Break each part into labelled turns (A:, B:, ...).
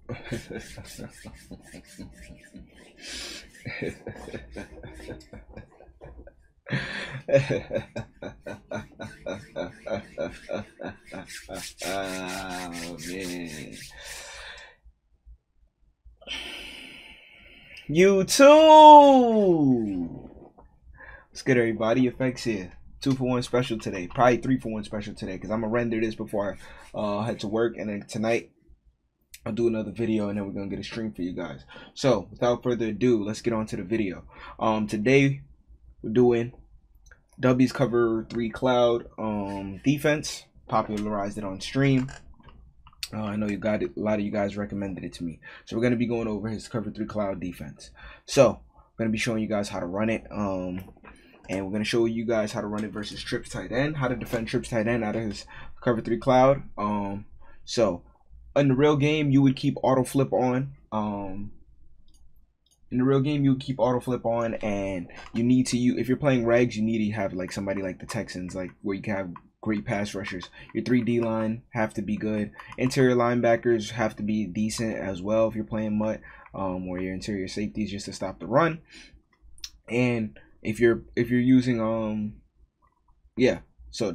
A: Oh man. YouTube. What's good, everybody? Aphectz here. 2-for-1 special today. Probably 3-for-1 special today because I'm gonna render this before I head to work, and then tonight I'll do another video, and then we're gonna get a stream for you guys. So without further ado, let's get on to the video. Today we're doing Dubbys cover 3 cloud defense. Popularized it on stream. I know you got it. A lot of you guys recommended it to me, so we're gonna be going over his cover 3 cloud defense. So I'm gonna be showing you guys how to run it, and we're gonna show you guys how to run it versus trips tight end, how to defend trips tight end out of his cover 3 cloud. So in the real game, you would keep auto flip on. In the real game, you would keep auto flip on, and you need to if you're playing regs, you need to have like somebody like the Texans, like where you can have great pass rushers. Your 3D line have to be good. Interior linebackers have to be decent as well if you're playing MUT, or your interior safeties just to stop the run. And if you're using so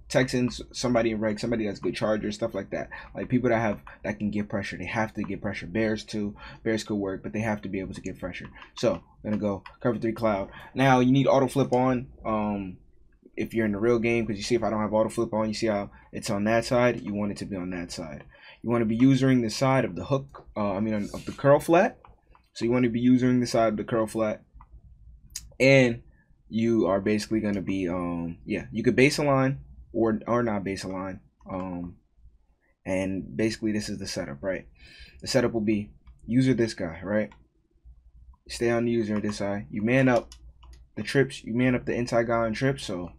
A: Texans, somebody in reg, somebody that's good charger, stuff like that. Like people that can get pressure, they have to get pressure. Bears too. Bears could work, but they have to be able to get pressure. So I'm gonna go cover 3 cloud. Now you need auto flip on. If you're in the real game, because you see if I don't have auto flip on, you see how it's on that side. You want it to be on that side. You want to be using the side of the hook, of the curl flat. So you want to be using the side of the curl flat, and you are basically going to be you could base align or not base align, and basically this is the setup, right? The setup will be user this guy, right? Stay on the user this side. You man up the trips. You man up the inside guy on trips. So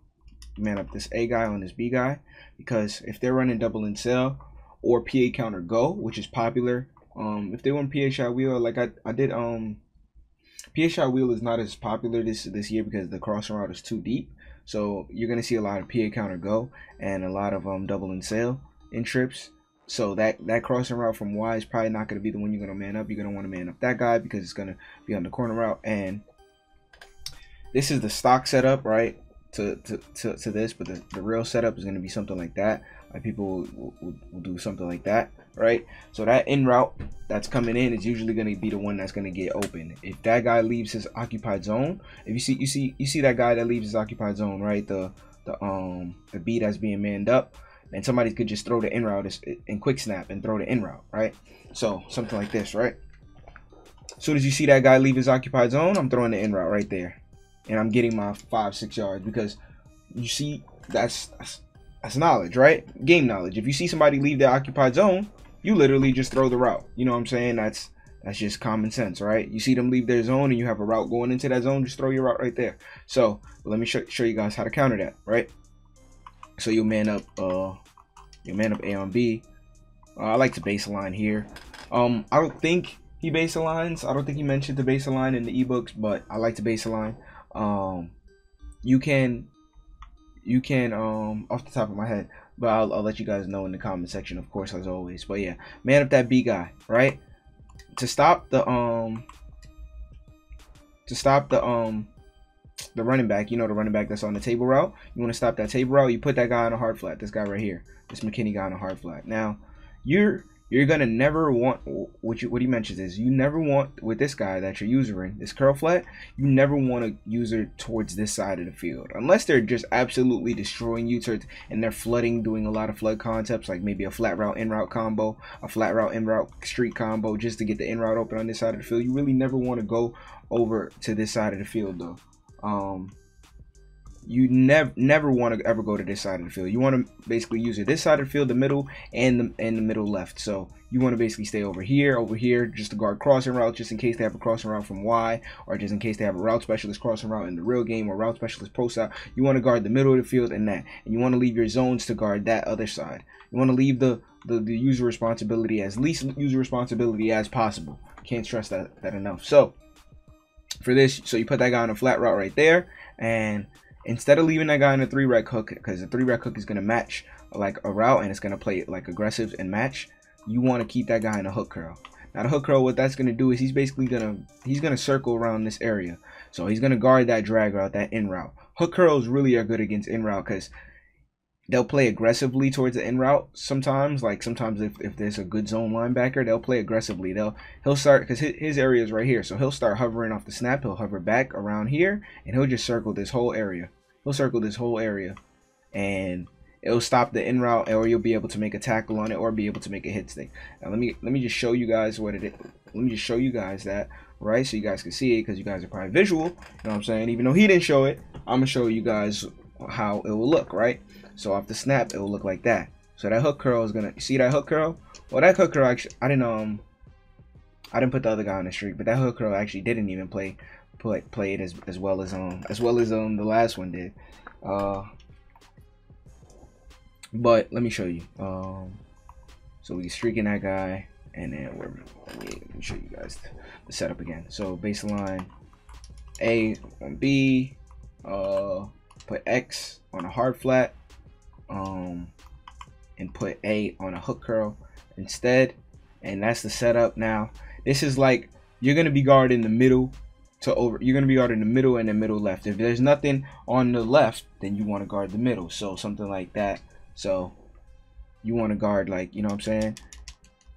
A: man up this A guy on this B guy, because if they're running double and sell or PA counter go, which is popular, if they run PA shot wheel, like I did, PA shot wheel is not as popular this year because the crossing route is too deep. So you're gonna see a lot of PA counter go and a lot of double and sell in trips. So that crossing route from Y is probably not gonna be the one you're gonna man up. You're gonna want to man up that guy because it's gonna be on the corner route. And this is the stock setup, right? To this, but the real setup is going to be something like that. Like people will do something like that, right? So that in route that's coming in is usually going to be the one that's going to get open. If that guy leaves his occupied zone, if you see that guy that leaves his occupied zone, right? The B that's being manned up, and somebody could just throw the in route in quick snap and throw the in route, right? So something like this, right? As soon as you see that guy leave his occupied zone, I'm throwing the in route right there. And I'm getting my 5-6 yards, because you see that's knowledge, right? Game knowledge. If you see somebody leave their occupied zone, you literally just throw the route. You know what I'm saying? That's just common sense, right? You see them leave their zone and you have a route going into that zone, just throw your route right there. So let me show you guys how to counter that, right? So you'll man up A on B. I like to base align here. I don't think he base aligns. I don't think he mentioned the base align in the ebooks, but I like to base align. You can off the top of my head, but I'll let you guys know in the comment section, of course, as always. But yeah, man up that B guy, right? To stop the running back, you know, the running back that's on the table route, you want to stop that table route, you put that guy on a hard flat, this guy right here, this McKinney guy on a hard flat. Now you're gonna never want what he mentions is you never want with this guy that you're using this curl flat, you never want to use it towards this side of the field unless they're just absolutely destroying you and they're flooding, doing a lot of flood concepts, like maybe a flat route in route combo, a flat route in route street combo, just to get the in route open on this side of the field. You really never want to go over to this side of the field though. You never want to ever go to this side of the field. You want to basically use it this side of the field, the middle, and the middle left. So you want to basically stay over here, just to guard crossing routes, just in case they have a crossing route from Y, or just in case they have a route specialist crossing route in the real game, or route specialist post out. You want to guard the middle of the field and and you want to leave your zones to guard that other side. You want to leave the user responsibility as least user responsibility as possible. Can't stress that enough. So for this, so you put that guy on a flat route right there, and instead of leaving that guy in a 3-rec hook, because the 3-rec hook is going to match like a route and it's going to play like aggressive and match, you want to keep that guy in a hook curl. Now the hook curl, what that's gonna do is he's basically gonna circle around this area. So he's gonna guard that drag route, that in route. Hook curls really are good against in route because they'll play aggressively towards the in route sometimes. Like sometimes if there's a good zone linebacker, they'll play aggressively. He'll start, because his area is right here, so he'll start hovering off the snap. He'll hover back around here, and he'll just circle this whole area. He'll circle this whole area, and it'll stop the in route, or you'll be able to make a tackle on it, or be able to make a hit stick. Now let me just show you guys what it is. Let me just show you guys that, right, so you guys can see it, because you guys are probably visual. You know what I'm saying? Even though he didn't show it, I'm gonna show you guys how it will look, right? So off the snap, it will look like that. So that hook curl is gonna, you see that hook curl? Well, that hook curl actually, I didn't put the other guy on the streak, but that hook curl actually didn't even play it as well as the last one did. But let me show you. So we can streak in that guy, and then let me show you guys the setup again. So baseline A on B, put X on a hard flat, and put A on a hook curl instead, and that's the setup. Now this is like, you're gonna be guarding the middle to over, you're gonna be guarding the middle and the middle left. If there's nothing on the left, then you want to guard the middle, so something like that. So you want to guard, like, you know what I'm saying,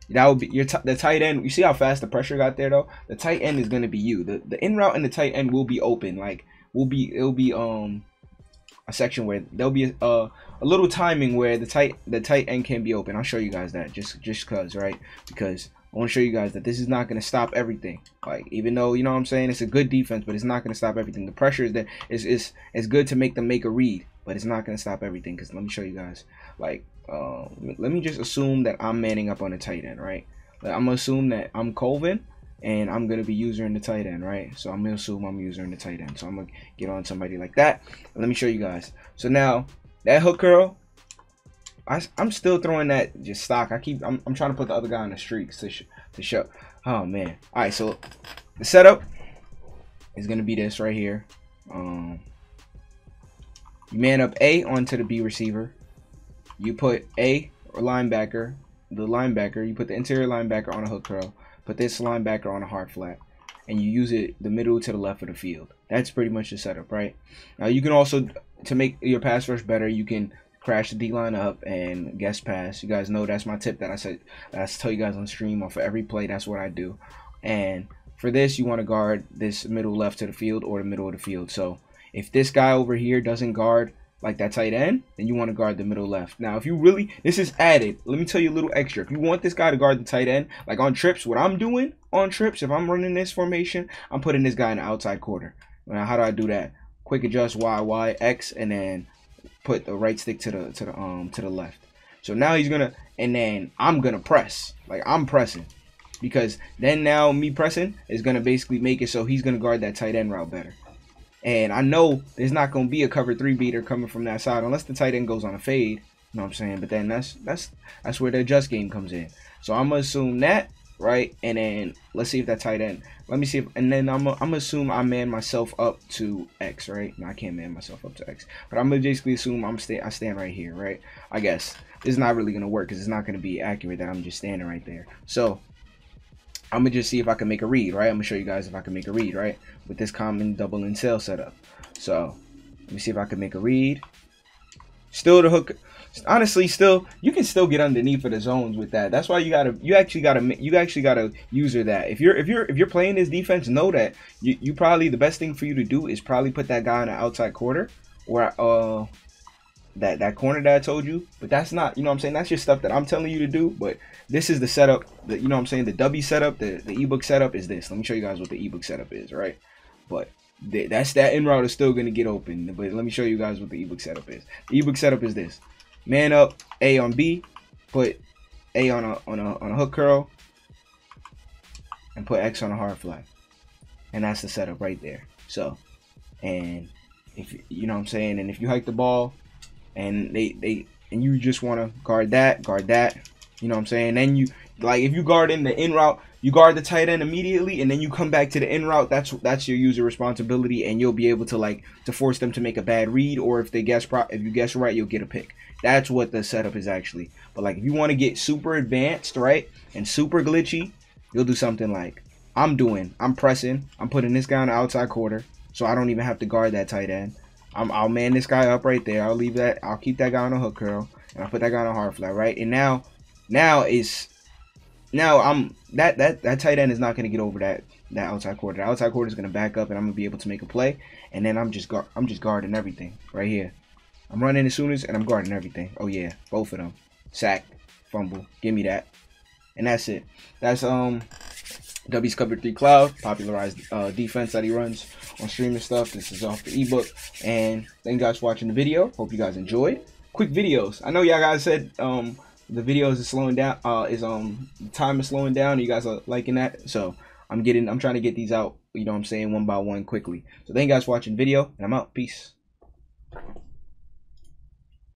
A: that would be your the tight end. You see how fast the pressure got there though? The tight end is gonna be you. The in route and the tight end will be open. Like it'll be a section where there'll be a little timing where the tight end can be open. I'll show you guys that just cause, right? Because I want to show you guys that this is not going to stop everything. Like, even though, you know what I'm saying, it's a good defense, but it's not going to stop everything. The pressure is there. It's good to make them make a read, but it's not going to stop everything. Because let me show you guys. Like, let me just assume that I'm manning up on the tight end, right? Like, I'm going to assume that I'm Colvin, and I'm going to be user in the tight end, right? So I'm going to assume I'm user in the tight end. So I'm going to get on somebody like that. Let me show you guys. So now, that hook curl, I'm still throwing that just stock. I'm trying to put the other guy on the streaks to show. Oh man. All right, so the setup is gonna be this right here. You man up A onto the B receiver. You put A or linebacker, you put the interior linebacker on a hook curl. Put this linebacker on a hard flat, and you use it the middle to the left of the field. That's pretty much the setup, right? Now you can also, to make your pass rush better, you can crash the D-line up and guest pass. You guys know that's my tip that I tell you guys on stream, or for every play, that's what I do. And for this, you want to guard this middle left to the field or the middle of the field. So if this guy over here doesn't guard like that tight end, then you want to guard the middle left. Now if you really, this is added, let me tell you a little extra. If you want this guy to guard the tight end, like on trips, what I'm doing on trips, if I'm running this formation, I'm putting this guy in the outside quarter. Now how do I do that? Quick adjust Y, X, and then put the right stick to the left. So now he's gonna, and then I'm gonna press, like I'm pressing, because then now me pressing is gonna basically make it so he's gonna guard that tight end route better. And I know there's not gonna be a cover 3 beater coming from that side unless the tight end goes on a fade. You know what I'm saying? But then that's where the adjust game comes in. So I'm gonna assume that, right? And then let's see if that tight end. Let me see if, and then I'm gonna assume I man myself up to X, right? No, I can't man myself up to X, but I'm gonna basically assume I stand right here, right? I guess this is not really gonna work because it's not gonna be accurate that I'm just standing right there. So I'm gonna just see if I can make a read, right? I'm gonna show you guys if I can make a read, right? With this common double in cell setup. So let me see if I can make a read. Still the hook. Honestly, still you can still get underneath of the zones with that. That's why you actually gotta user that. If you're playing this defense, know that you probably, the best thing for you to do is probably put that guy in the outside quarter, or that corner that I told you. But that's not, you know what I'm saying, that's just stuff that I'm telling you to do. But this is the setup, that, you know what I'm saying, the Dubby setup, the ebook setup is this. Let me show you guys what the ebook setup is, right? But that in route is still gonna get open. But let me show you guys what the ebook setup is. The ebook setup is this. Man up A on B, put A on a hook curl, and put X on a hard flat, and that's the setup right there. So, and if you know what I'm saying, and if you hike the ball, and you just want to guard that, you know what I'm saying, then Like if you guard in the in route, you guard the tight end immediately, and then you come back to the in route. That's your user responsibility, and you'll be able to to force them to make a bad read, or if they if you guess right, you'll get a pick. That's what the setup is actually. But like if you want to get super advanced, right, and super glitchy, you'll do something like I'm pressing, I'm putting this guy on the outside quarter, so I don't even have to guard that tight end. I'll man this guy up right there. I'll keep that guy on a hook curl, and I'll put that guy on a hard flat, right? And now that tight end is not going to get over that outside quarter. The outside quarter is going to back up, and I'm going to be able to make a play. And then I'm just guarding everything right here. I'm running as soon as, and I'm guarding everything. Oh yeah, both of them. Sack, fumble, give me that, and that's it. That's Dubbys Cover 3 Cloud, popularized defense that he runs on stream and stuff. This is off the ebook, and thank you guys for watching the video. Hope you guys enjoyed. Quick videos. I know y'all guys said the videos is slowing down. Time is slowing down. You guys are liking that, so I'm trying to get these out. You know what I'm saying, one by one quickly. So thank you guys for watching the video, and I'm out. Peace.